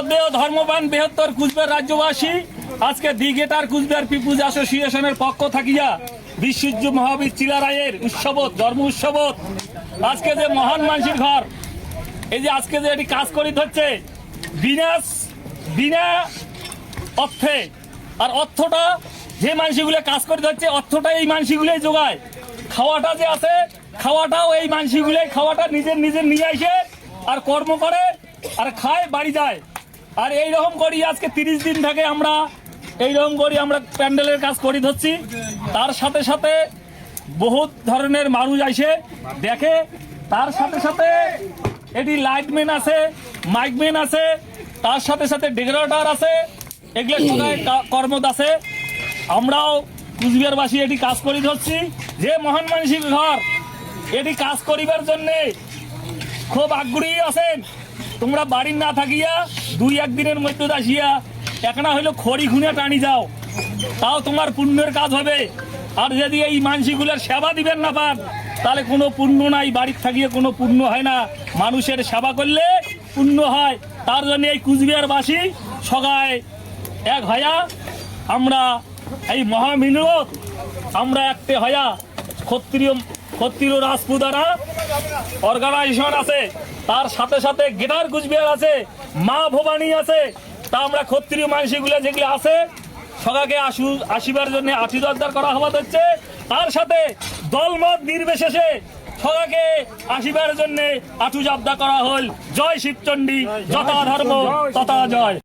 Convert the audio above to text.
শ্রদ্ধেয় ধর্মবান বৃহত্তর কুচবিহার রাজ্যবাসী, আজকে দি গ্রেটার কুচবিহার পিপুলস অ্যাসোসিয়েশনের পক্ষ থাকিয়া বিশ্বয্য মহাবীর চিলারায়ের উৎসবত জন্ম উৎসবত আজকে যে মহান মানসির ঘর, এই যে আজকে যে এটি কাজ করি হচ্ছে বিনা অর্থে, আর অর্থটা যে মানসিগুলো কাজ করে হচ্ছে অর্থটা এই মানসিগুলোই যোগায়, খাওয়াটা যে আছে খাওয়াটাও এই মানসিগুলোই খাওয়াটা নিজের নিয়ে আসে আর কর্ম করে আর খায় বাড়ি যায়। আর এইরকম করি আজকে 30 দিন থেকে আমরা এইরকম করি আমরা প্যান্ডেলের কাজ করি ধরছি। তার সাথে সাথে বহুত ধরনের মানুষ আসে দেখে, তার সাথে সাথে এটি লাইটম্যান আছে, মাইকম্যান আছে, তার সাথে সাথে ডেকোরেটর আছে, এগুলো সবাই কর্মদ আছে। আমরাও কুচবিহারবাসী এটি কাজ করি ধরছি যে মহান মানসিক ঘর এটি কাজ করিবার জন্যে খুব আগ্রহী আছেন। তোমরা বাড়ির না থাকিয়া 2-1 দিনের মধ্যে আসিয়া একটা হইলো খড়ি খুঁড়ে টানি যাও, তাও তোমার পুণ্যের কাজ হবে। আর যদি এই মানসিগুলোর সেবা দিবেন না পান তাহলে কোনো পুণ্য নাই, বাড়ির থাকিয়ে কোনো পুণ্য হয় না। মানুষের সেবা করলে পুণ্য হয়। তার জন্য এই কুচবিহারবাসী সবাই এক হয়া আমরা এই মহামিনত আমরা একটে হয়া ক্ষত্রিয় রাজপুতারা অর্গানাইজেশন আছে, তার সাথে সাথে গ্রেটার কুচবিহার আছে, মা ভবানী আছে। তা আমরা ক্ষত্রিয় মানসিগুলো যেগুলো আছে সবাইকে আসিবার জন্য আশীর্বাদ করা হওয়া হচ্ছে। তার সাথে দলমত নির্বিশেষে সবাইকে আসিবার জন্য আঠু জব্দা করা হল। জয় শিবচণ্ডী, যথা ধর্ম তথা জয়।